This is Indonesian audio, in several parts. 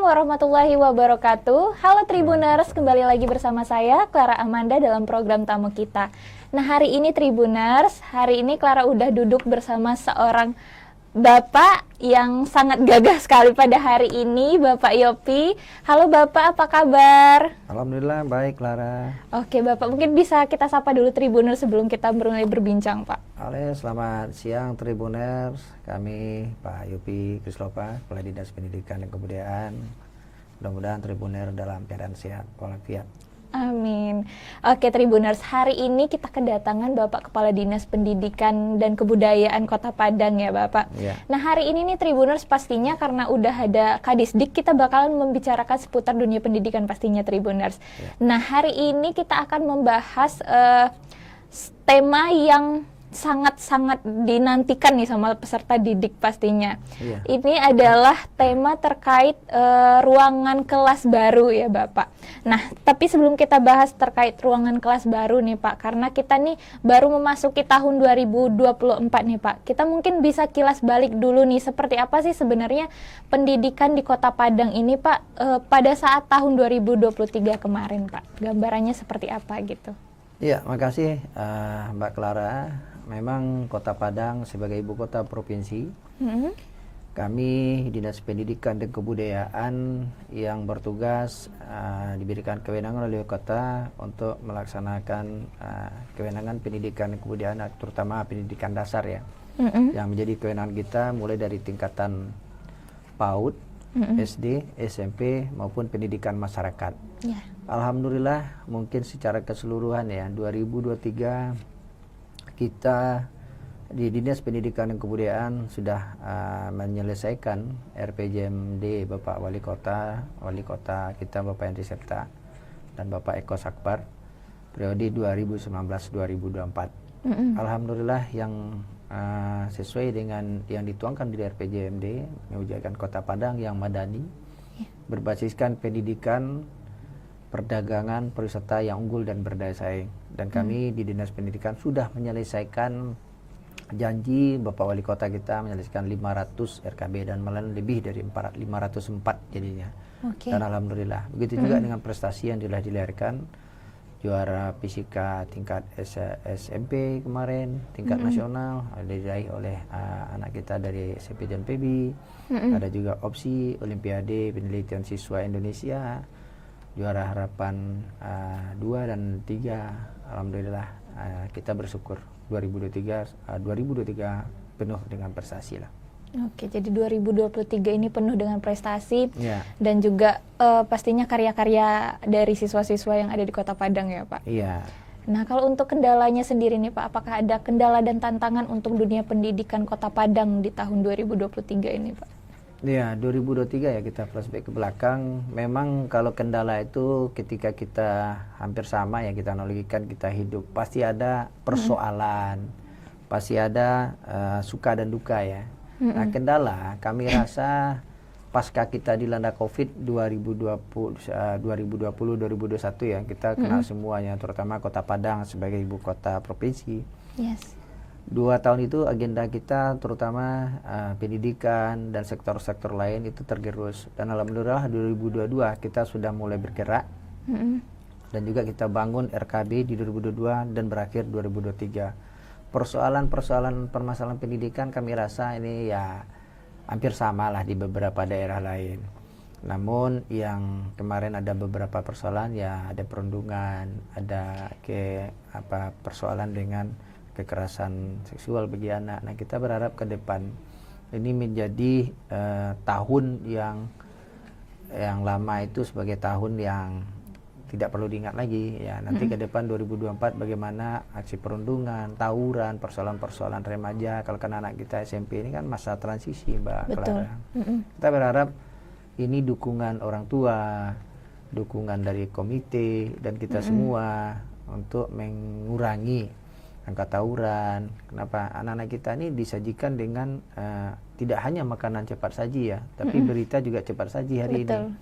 warahmatullahi wabarakatuh. Halo Tribuners, kembali lagi bersama saya Clara Amanda dalam program tamu kita. Nah, hari ini Tribuners, hari ini Clara udah duduk bersama seorang Bapak yang sangat gagah sekali pada hari ini, Bapak Yopi. Halo Bapak, apa kabar? Alhamdulillah baik, Clara. Oke Bapak, mungkin bisa kita sapa dulu Tribuners sebelum kita mulai berbincang, Pak. Halo, selamat siang Tribuners. Kami Pak Yopi Krislopa, Kepala Dinas Pendidikan dan Kebudayaan. Mudah-mudahan Tribuner dalam keadaan sehat walafiat. Amin. Oke Tribuners, hari ini kita kedatangan Bapak Kepala Dinas Pendidikan dan Kebudayaan Kota Padang ya Bapak. Ya. Nah hari ini nih Tribuners pastinya karena udah ada Kadisdik, kita bakalan membicarakan seputar dunia pendidikan pastinya Tribuners. Ya. Nah hari ini kita akan membahas tema yang sangat-sangat dinantikan nih sama peserta didik pastinya. Iya. Ini adalah tema terkait ruangan kelas baru ya Bapak. Nah, tapi sebelum kita bahas terkait ruangan kelas baru nih Pak, karena kita nih baru memasuki tahun 2024 nih Pak. Kita mungkin bisa kilas balik dulu nih, seperti apa sih sebenarnya pendidikan di Kota Padang ini Pak pada saat tahun 2023 kemarin Pak. Gambarannya seperti apa gitu. Iya, makasih Mbak Clara. Memang Kota Padang sebagai ibu kota provinsi, kami Dinas Pendidikan dan Kebudayaan yang bertugas diberikan kewenangan oleh kota untuk melaksanakan kewenangan pendidikan dan kebudayaan, terutama pendidikan dasar ya, yang menjadi kewenangan kita mulai dari tingkatan PAUD, SD, SMP maupun pendidikan masyarakat. Yeah. Alhamdulillah mungkin secara keseluruhan ya 2023 kita di Dinas Pendidikan dan Kebudayaan sudah menyelesaikan RPJMD Bapak Wali Kota kita Bapak Henry Septa dan Bapak Eko Sakbar periode 2019-2024. Alhamdulillah yang sesuai dengan yang dituangkan di RPJMD mewujudkan Kota Padang yang madani, berbasiskan pendidikan, perdagangan, pariwisata yang unggul dan berdaya saing. Dan kami di Dinas Pendidikan sudah menyelesaikan janji Bapak Wali Kota kita menyelesaikan 500 RKB dan malah lebih dari 504 jadinya. Okay. Dan alhamdulillah. Begitu juga dengan prestasi yang telah dilahirkan, juara fisika tingkat SMP kemarin, tingkat nasional diraih oleh anak kita dari SMP dan PB. Ada juga opsi Olimpiade Penelitian Siswa Indonesia, juara harapan 2 dan 3. Alhamdulillah kita bersyukur 2023 penuh dengan prestasi lah. Oke, jadi 2023 ini penuh dengan prestasi Ya. dan juga pastinya karya-karya dari siswa-siswa yang ada di Kota Padang ya Pak. Iya. Nah kalau untuk kendalanya sendiri nih Pak, apakah ada kendala dan tantangan untuk dunia pendidikan Kota Padang di tahun 2023 ini Pak? Ya, 2023 ya kita flashback ke belakang. Memang kalau kendala itu ketika kita hampir sama ya kita analogikan kita hidup, pasti ada persoalan, pasti ada suka dan duka ya. Nah kendala kami rasa pasca kita dilanda COVID 2020-2021 ya, kita kena semuanya, terutama Kota Padang sebagai ibu kota provinsi. Yes. 2 tahun itu agenda kita terutama pendidikan dan sektor-sektor lain itu tergerus, dan alhamdulillah 2022 kita sudah mulai bergerak dan juga kita bangun RKB di 2022 dan berakhir 2023. Permasalahan pendidikan kami rasa ini ya hampir sama lah di beberapa daerah lain. Namun yang kemarin ada beberapa persoalan ya, ada perundungan, ada persoalan dengan kekerasan seksual bagi anak. Nah kita berharap ke depan ini menjadi tahun yang lama itu sebagai tahun yang tidak perlu diingat lagi ya. Nanti ke depan 2024 bagaimana aksi perundungan, tawuran, persoalan-persoalan remaja. Kalau kan anak kita SMP ini kan masa transisi Mbak Clara. Kita berharap ini dukungan orang tua, dukungan dari komite dan kita semua untuk mengurangi angka tawuran. Kenapa anak-anak kita ini disajikan dengan tidak hanya makanan cepat saji ya, tapi berita juga cepat saji hari ini.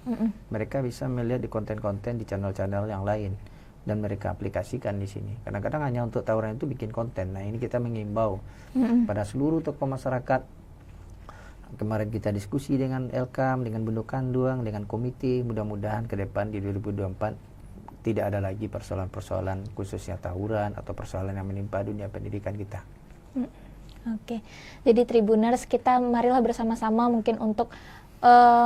Mereka bisa melihat di konten-konten di channel-channel yang lain dan mereka aplikasikan di sini. Kadang-kadang hanya untuk tawuran itu bikin konten. Nah ini kita mengimbau pada seluruh tokoh masyarakat kemarin kita diskusi dengan Elkam, dengan Bendokandung, dengan komite, mudah-mudahan ke depan di 2024 tidak ada lagi persoalan-persoalan khususnya tawuran atau persoalan yang menimpa dunia pendidikan kita. Oke, jadi Tribuners, kita marilah bersama-sama mungkin untuk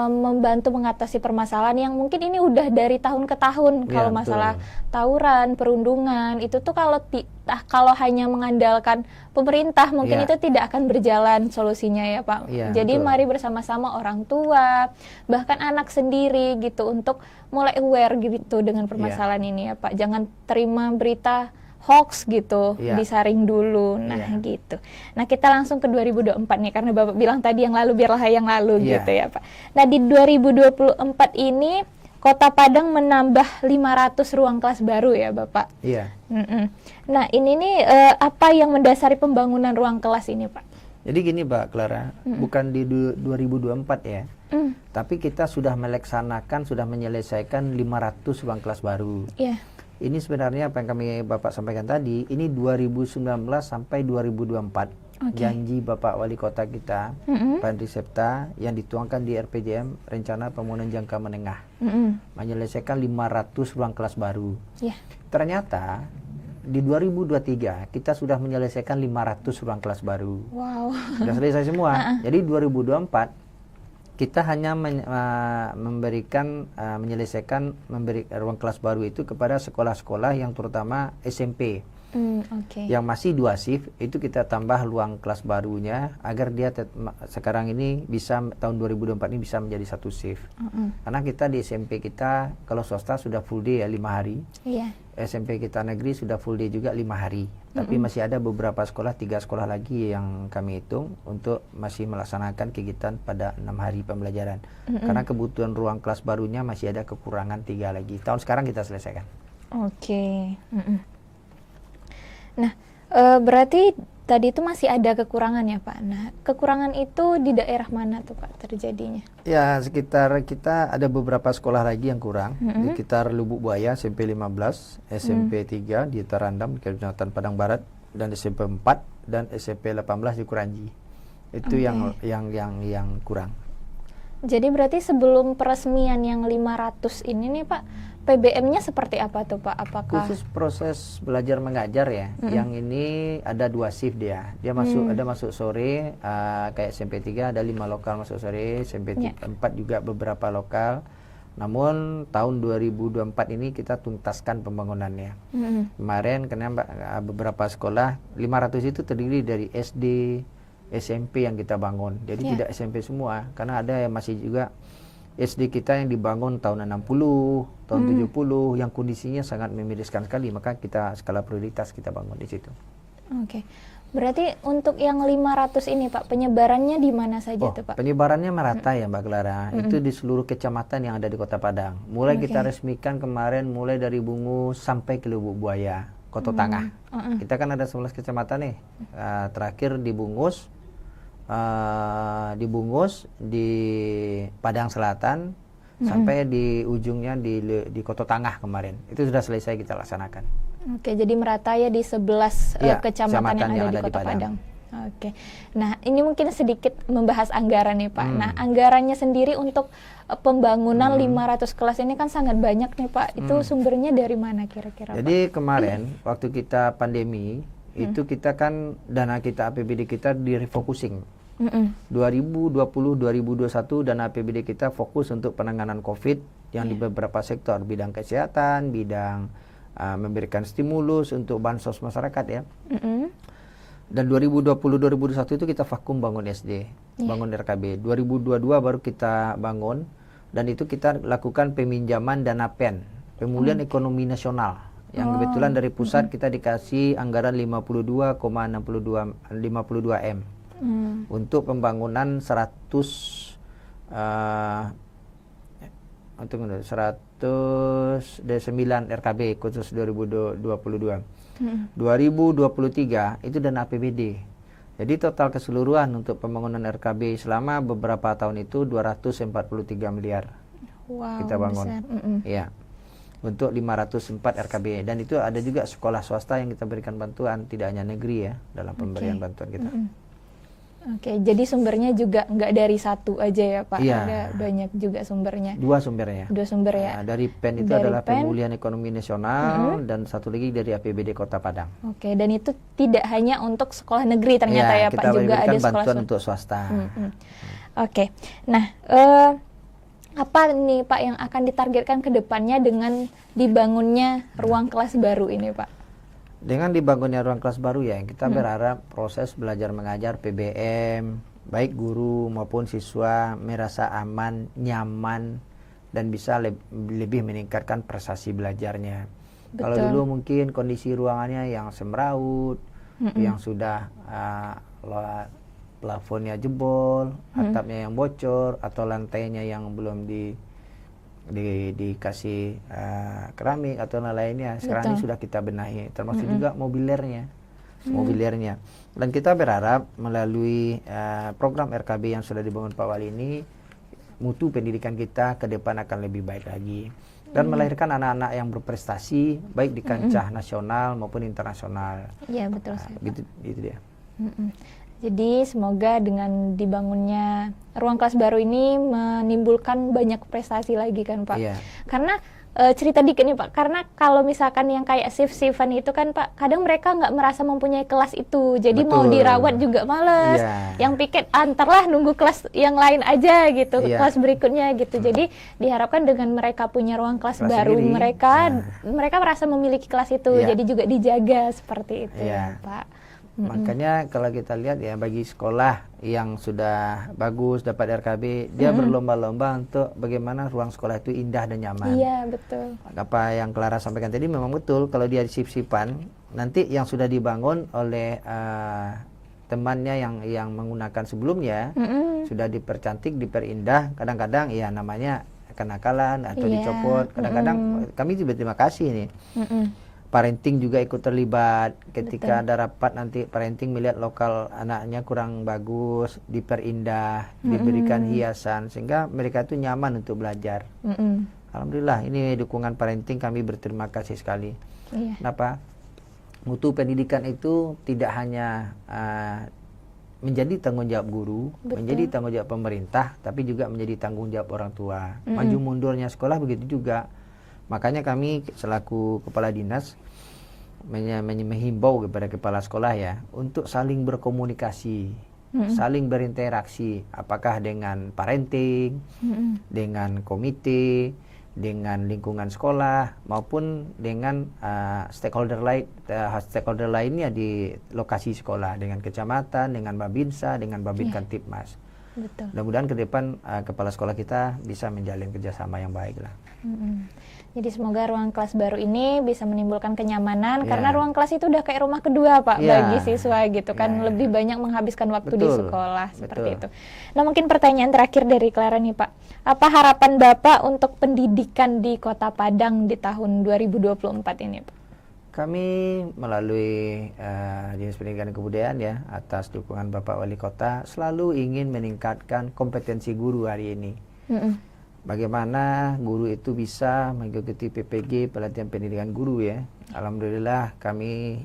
membantu mengatasi permasalahan yang mungkin ini udah dari tahun ke tahun. Ya, Kalau masalah tawuran, perundungan, itu tuh kalau hanya mengandalkan pemerintah mungkin Ya. itu tidak akan berjalan solusinya ya Pak. Ya, Jadi betul. mari bersama-sama orang tua, bahkan anak sendiri gitu untuk mulai aware gitu dengan permasalahan ini ya Pak. Jangan terima berita hoax gitu, Iya. disaring dulu. Nah, Iya. gitu. Nah, kita langsung ke 2024 nih karena Bapak bilang tadi yang lalu biarlah yang lalu Iya. gitu ya, Pak. Nah, di 2024 ini Kota Padang menambah 500 ruang kelas baru ya, Bapak. Iya. Nah, ini nih apa yang mendasari pembangunan ruang kelas ini, Pak? Jadi gini Mbak Clara, bukan di 2024 ya. Tapi kita sudah melaksanakan, sudah menyelesaikan 500 ruang kelas baru. Iya. Ini sebenarnya apa yang Bapak sampaikan tadi, ini 2019 sampai 2024. Oke. Janji Bapak Wali Kota kita, Pak Andri Septa, yang dituangkan di RPJM, Rencana Pembangunan Jangka Menengah. Menyelesaikan 500 ruang kelas baru. Iya. Ternyata di 2023 kita sudah menyelesaikan 500 ruang kelas baru. Wow. Sudah selesai semua. Jadi 2024 kita hanya menyelesaikan ruang kelas baru itu kepada sekolah-sekolah yang terutama SMP. Oke. Yang masih 2 shift itu kita tambah ruang kelas barunya agar dia sekarang ini bisa tahun 2024 ini bisa menjadi 1 shift. Karena kita di SMP kita kalau swasta sudah full day ya 5 hari. Iya. SMP kita negeri sudah full day juga 5 hari. Tapi masih ada beberapa sekolah, 3 sekolah lagi yang kami hitung untuk masih melaksanakan kegiatan pada 6 hari pembelajaran. Karena kebutuhan ruang kelas barunya masih ada kekurangan 3 lagi. Tahun sekarang kita selesaikan. Oke. Nah, berarti tadi itu masih ada kekurangan ya Pak. Nah, kekurangan itu di daerah mana tuh Pak terjadinya? Ya, sekitar kita ada beberapa sekolah lagi yang kurang. Di sekitar Lubuk Buaya SMP 15, SMP 3 di Tarandam, Kecamatan Padang Barat, dan SMP 4 dan SMP 18 di Kuranji. Itu yang kurang. Jadi berarti sebelum peresmian yang 500 ini nih Pak, PBM-nya seperti apa tuh Pak? Apakah Khusus proses belajar mengajar ya, yang ini ada 2 shift dia. Dia masuk sore, kayak SMP 3 ada 5 lokal masuk sore, SMP 4 juga beberapa lokal. Namun tahun 2024 ini kita tuntaskan pembangunannya. Kemarin karena beberapa sekolah 500 itu terdiri dari SD, SMP yang kita bangun. Jadi tidak SMP semua, karena ada yang masih juga SD kita yang dibangun tahun 60, tahun 70 yang kondisinya sangat memiriskan sekali, maka kita skala prioritas kita bangun di situ. Oke. Berarti untuk yang 500 ini Pak, penyebarannya di mana saja tuh Pak? Penyebarannya merata ya Mbak Clara. Itu di seluruh kecamatan yang ada di Kota Padang. Mulai kita resmikan kemarin mulai dari Bungus sampai ke Lubuk Buaya, Kota Tangah. Kita kan ada 11 kecamatan nih. Terakhir di Bungus, di Padang Selatan, sampai di ujungnya di Kota Tangah kemarin. Itu sudah selesai kita laksanakan. Oke, jadi merata ya di 11 kecamatan yang ada di Kota Padang. Oke. Nah, ini mungkin sedikit membahas anggaran nih Pak. Nah, anggarannya sendiri untuk pembangunan 500 kelas ini kan sangat banyak nih Pak. Itu sumbernya dari mana kira-kira Pak? Jadi kemarin waktu kita pandemi itu kita kan dana kita APBD kita di refocusing. 2020-2021 dana APBD kita fokus untuk penanganan COVID yang di beberapa sektor, bidang kesehatan, bidang memberikan stimulus untuk bansos masyarakat ya. Dan 2020-2021 itu kita vakum bangun SD, bangun RKB. 2022 baru kita bangun, dan itu kita lakukan peminjaman dana PEN, pemulihan ekonomi nasional. Yang kebetulan dari pusat kita dikasih anggaran 52,52 M untuk pembangunan 109 RKB khusus 2022. 2023 itu dana APBD. Jadi total keseluruhan untuk pembangunan RKB selama beberapa tahun itu 243 miliar. Wow, kita bangun. besar. Ya. Untuk 504 RKB, dan itu ada juga sekolah swasta yang kita berikan bantuan, tidak hanya negeri ya dalam pemberian bantuan kita. Oke, jadi sumbernya juga nggak dari satu aja ya Pak, Iya. ada banyak juga sumbernya. Dua sumbernya. Dua sumber ya. Dari PEN itu Dari adalah PEN. Pemulihan Ekonomi Nasional dan satu lagi dari APBD Kota Padang. Oke, dan itu tidak hanya untuk sekolah negeri ternyata ya Pak, kita juga ada berikan sekolah bantuan swasta. untuk swasta. Oke, nah apa nih Pak yang akan ditargetkan ke depannya dengan dibangunnya ruang kelas baru ini Pak? Dengan dibangunnya ruang kelas baru ya, kita berharap proses belajar mengajar PBM, baik guru maupun siswa merasa aman, nyaman, dan bisa lebih meningkatkan prestasi belajarnya. Kalau Betul. dulu mungkin kondisi ruangannya yang semeraut, yang sudah plafonnya jebol, atapnya yang bocor, atau lantainya yang belum dikasih keramik atau lainnya. Sekarang ini sudah kita benahi, termasuk juga mobilernya. Dan kita berharap melalui program RKB yang sudah dibangun Pak Wali ini, mutu pendidikan kita ke depan akan lebih baik lagi dan melahirkan anak-anak yang berprestasi baik di kancah nasional maupun internasional. Iya betul sekali. Gitu dia. Jadi semoga dengan dibangunnya ruang kelas baru ini menimbulkan banyak prestasi lagi kan Pak. Iya. Karena cerita dikit nih Pak, karena kalau misalkan yang kayak shift-shiftan itu kan Pak, kadang mereka nggak merasa mempunyai kelas itu, jadi mau Betul. dirawat juga males. Iya. Yang pikir antarlah nunggu kelas yang lain aja gitu, Iya. kelas berikutnya gitu. Jadi diharapkan dengan mereka punya ruang kelas baru, sendiri. mereka merasa memiliki kelas itu, Iya. jadi juga dijaga seperti itu Iya. ya Pak. Makanya kalau kita lihat ya, bagi sekolah yang sudah bagus dapat RKB, dia berlomba-lomba untuk bagaimana ruang sekolah itu indah dan nyaman. Iya betul. Apa yang Clara sampaikan tadi memang betul. Kalau dia sip-sipan, nanti yang sudah dibangun oleh temannya yang menggunakan sebelumnya sudah dipercantik, diperindah. Kadang-kadang ya namanya kenakalan atau Iya. dicopot. Kadang-kadang kami juga terima kasih nih. Parenting juga ikut terlibat ketika ada rapat, nanti parenting melihat lokal anaknya kurang bagus, diperindah, diberikan hiasan sehingga mereka itu nyaman untuk belajar. Alhamdulillah, ini dukungan parenting, kami berterima kasih sekali. Iya. Kenapa? Mutu pendidikan itu tidak hanya menjadi tanggung jawab guru, menjadi tanggung jawab pemerintah, tapi juga menjadi tanggung jawab orang tua. Maju mundurnya sekolah begitu juga. Makanya kami selaku kepala dinas menghimbau kepada kepala sekolah ya untuk saling berkomunikasi, saling berinteraksi, apakah dengan parenting, dengan komite, dengan lingkungan sekolah maupun dengan stakeholder lainnya di lokasi sekolah, dengan kecamatan, dengan Babinsa, dengan Babin Kantipmas. Betul. Mudah-mudahan ke depan kepala sekolah kita bisa menjalin kerjasama yang baik lah. Jadi semoga ruang kelas baru ini bisa menimbulkan kenyamanan, Iya. karena ruang kelas itu udah kayak rumah kedua Pak Iya. bagi siswa gitu kan, Iya. lebih banyak menghabiskan waktu di Betul. sekolah seperti Betul. itu. Nah mungkin pertanyaan terakhir dari Clara nih Pak, apa harapan Bapak untuk pendidikan di Kota Padang di tahun 2024 ini Pak? Kami melalui Dinas Pendidikan dan Kebudayaan ya, atas dukungan Bapak Wali Kota, selalu ingin meningkatkan kompetensi guru hari ini. Bagaimana guru itu bisa mengikuti PPG, pelatihan pendidikan guru ya. Alhamdulillah kami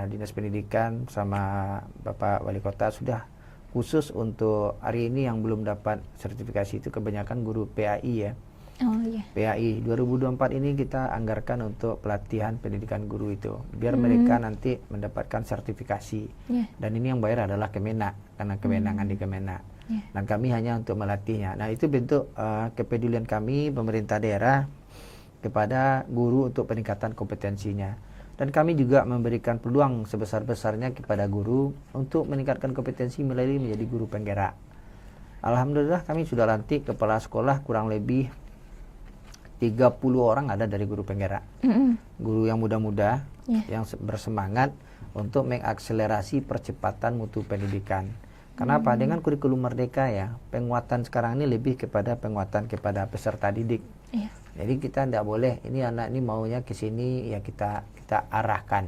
Dinas Pendidikan sama Bapak Wali Kota sudah khusus untuk hari ini yang belum dapat sertifikasi itu kebanyakan guru PAI ya. Oh iya. PAI 2024 ini kita anggarkan untuk pelatihan pendidikan guru itu biar mereka nanti mendapatkan sertifikasi. Dan ini yang bayar adalah Kemenak, karena kewenangan di Kemenak. Dan kami hanya untuk melatihnya. Nah itu bentuk kepedulian kami pemerintah daerah kepada guru untuk peningkatan kompetensinya. Dan kami juga memberikan peluang sebesar-besarnya kepada guru untuk meningkatkan kompetensi melalui menjadi guru penggerak. Alhamdulillah kami sudah lantik kepala sekolah kurang lebih 30 orang ada dari guru penggerak. Guru yang muda-muda, yang bersemangat untuk mengakselerasi percepatan mutu pendidikan. Kenapa? Dengan kurikulum merdeka ya, penguatan sekarang ini lebih kepada penguatan kepada peserta didik. Iya. Jadi kita tidak boleh, ini anak ini maunya ke sini ya kita arahkan.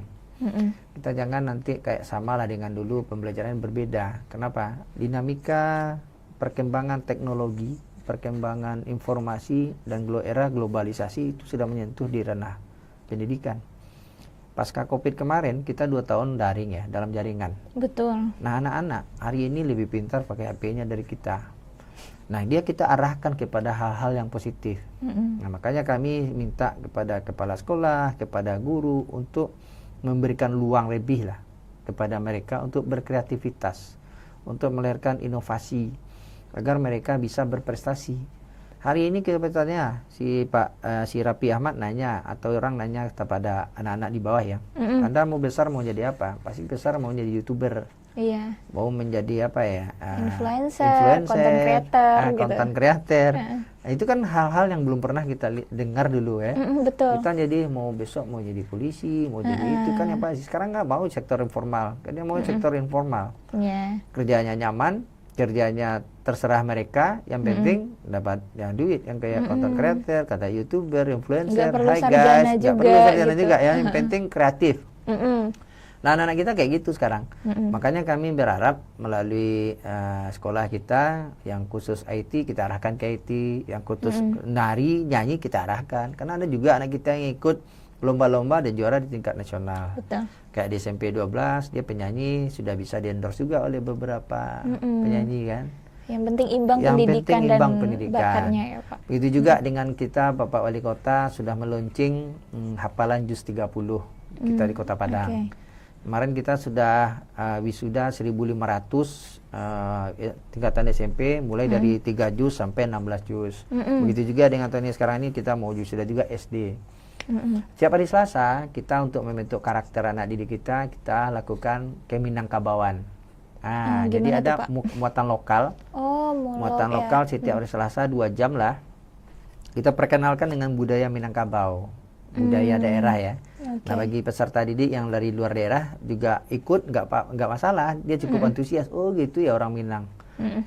Kita jangan nanti kayak samalah dengan dulu, pembelajaran berbeda. Kenapa? Dinamika perkembangan teknologi, perkembangan informasi dan era globalisasi itu sudah menyentuh di ranah pendidikan. pasca COVID kemarin kita 2 tahun daring ya, dalam jaringan. Betul. Nah, anak-anak hari ini lebih pintar pakai HP-nya dari kita. Nah, dia kita arahkan kepada hal-hal yang positif. Nah, makanya kami minta kepada kepala sekolah, kepada guru untuk memberikan luang lebih lah kepada mereka untuk berkreativitas, untuk melahirkan inovasi agar mereka bisa berprestasi. Hari ini kita bertanya si Rapi Ahmad nanya atau orang nanya kepada anak-anak di bawah ya, Anda mau besar mau jadi apa? Pasti besar mau jadi YouTuber. Iya. Mau menjadi apa ya? Influencer, content creator gitu. Content creator. Nah, itu kan hal-hal yang belum pernah kita dengar dulu ya. Betul. Kita jadi mau besok mau jadi polisi, mau jadi itu kan yang pasti. Sekarang nggak mau sektor informal, kan dia mau sektor informal. Iya. Kerjanya nyaman, kerjanya terserah mereka, yang penting dapat yang duit, yang kayak content creator, kata YouTuber, influencer, Nggak perlu hi sarjana guys, nggak perlu sarjana gitu. juga ya, yang penting kreatif. Nah, anak-anak kita kayak gitu sekarang. Makanya kami berharap melalui sekolah kita yang khusus IT, kita arahkan ke IT, yang khusus nari, nyanyi kita arahkan. Karena ada juga anak kita yang ikut lomba-lomba dan juara di tingkat nasional. Betul. Kayak di SMP 12, dia penyanyi, sudah bisa di-endorse juga oleh beberapa penyanyi kan. Yang penting imbang Yang pendidikan penting dan imbang pendidikan. bakatnya ya Pak. Begitu juga dengan kita, Bapak Wali Kota sudah meluncing hafalan juz 30 kita di Kota Padang. Oke. Kemarin kita sudah wisuda 1.500 tingkatan SMP mulai dari 3 juz sampai 16 juz. Begitu juga dengan tahun ini sekarang ini kita mau wisuda juga SD. Setiap hari Selasa kita untuk membentuk karakter anak didik kita lakukan Keminangkabauan. Jadi ada muatan lokal. Oh, muatan lokal setiap hari Selasa 2 jam lah. Kita perkenalkan dengan budaya Minangkabau, budaya daerah ya. Nah, bagi peserta didik yang dari luar daerah juga ikut nggak masalah, dia cukup antusias. Oh gitu ya orang Minang.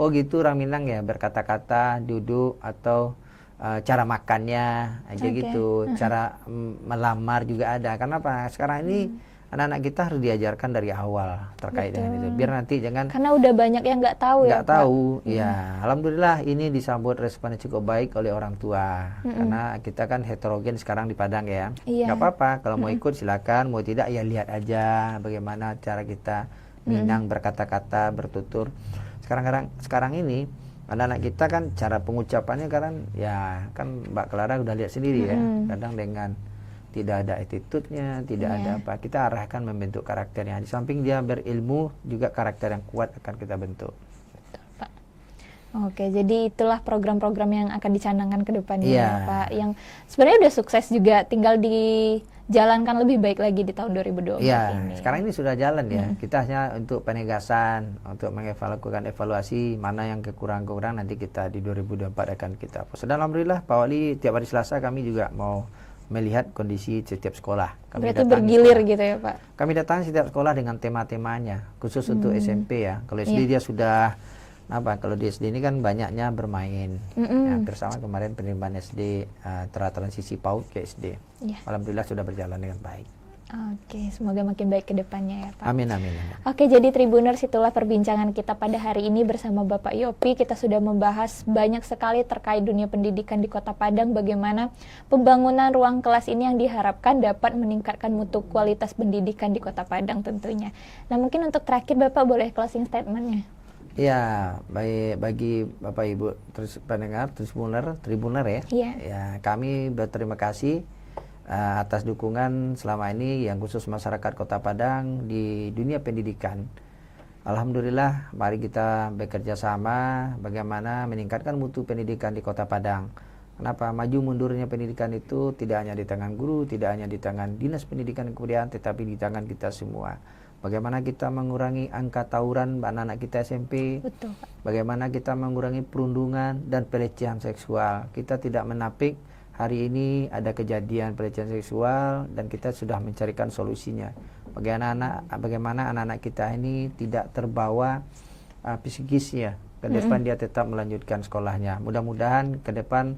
Oh gitu orang Minang ya, berkata-kata, duduk atau cara makannya aja gitu, cara melamar juga ada. Karena apa? Sekarang ini anak-anak kita harus diajarkan dari awal terkait dengan itu, biar nanti jangan, karena udah banyak yang nggak tahu ya Pak. Ya alhamdulillah ini disambut responnya cukup baik oleh orang tua, karena kita kan heterogen sekarang di Padang ya. Nggak apa-apa kalau mau ikut silakan, mau tidak ya lihat aja bagaimana cara kita Minang berkata-kata, bertutur. Sekarang ini anak-anak kita kan cara pengucapannya kan ya kan Mbak Clara udah lihat sendiri ya, kadang dengan tidak ada attitude-nya, tidak ada apa. Kita arahkan membentuk karakternya. Di samping dia berilmu, juga karakter yang kuat akan kita bentuk. Betul, Pak. Oke, jadi itulah program-program yang akan dicanangkan ke depannya ya, Pak. Yang sebenarnya udah sukses juga, tinggal dijalankan lebih baik lagi di tahun 2024 ini. Sekarang ini sudah jalan ya. Kita hanya untuk penegasan, untuk mengevaluasi evaluasi mana yang kekurangan nanti kita di 2024 akan kita post. Dan alhamdulillah Pak Wali tiap hari Selasa kami juga mau melihat kondisi setiap sekolah. Berarti bergilir gitu ya Pak? Kami datang setiap sekolah dengan tema-temanya, khusus untuk SMP ya. Kalau SD dia sudah, kalau di SD ini kan banyaknya bermain. Hampir sama kemarin penerimaan SD, transisi PAUD ke SD. Alhamdulillah sudah berjalan dengan baik. Oke, semoga makin baik ke depannya ya Pak. Amin. Oke, jadi Tribuners, itulah perbincangan kita pada hari ini bersama Bapak Yopi. Kita sudah membahas banyak sekali terkait dunia pendidikan di Kota Padang, bagaimana pembangunan ruang kelas ini yang diharapkan dapat meningkatkan mutu kualitas pendidikan di Kota Padang tentunya. Nah, mungkin untuk terakhir Bapak boleh closing statement-nya. Ya, baik bagi Bapak Ibu pendengar Tribuner ya. Ya, kami berterima kasih atas dukungan selama ini yang khusus masyarakat Kota Padang di dunia pendidikan. Alhamdulillah, mari kita bekerja sama bagaimana meningkatkan mutu pendidikan di Kota Padang. Kenapa? Maju mundurnya pendidikan itu tidak hanya di tangan guru, tidak hanya di tangan Dinas Pendidikan dan Kebudayaan, tetapi di tangan kita semua. Bagaimana kita mengurangi angka tawuran anak-anak kita SMP. Betul. Bagaimana kita mengurangi perundungan dan pelecehan seksual. Kita tidak menapik hari ini ada kejadian pelecehan seksual dan kita sudah mencarikan solusinya. Bagaimana anak-anak kita ini tidak terbawa psikisnya. Ke depan dia tetap melanjutkan sekolahnya. Mudah-mudahan ke depan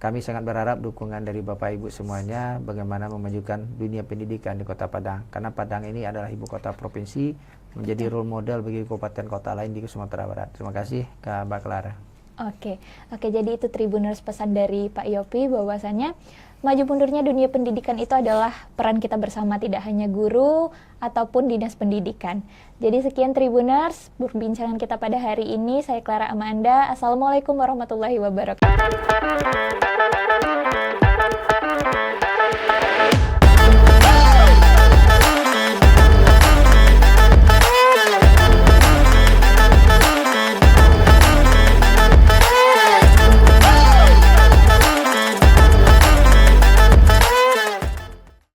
kami sangat berharap dukungan dari Bapak Ibu semuanya bagaimana memajukan dunia pendidikan di Kota Padang. Karena Padang ini adalah ibu kota provinsi, menjadi role model bagi kabupaten kota lain di Sumatera Barat. Terima kasih Mbak Clara. Oke, oke. Jadi itu Tribuners pesan dari Pak Yopi bahwasannya maju mundurnya dunia pendidikan itu adalah peran kita bersama, tidak hanya guru ataupun dinas pendidikan. Jadi sekian Tribuners perbincangan kita pada hari ini. Saya Clara Amanda. Assalamualaikum warahmatullahi wabarakatuh.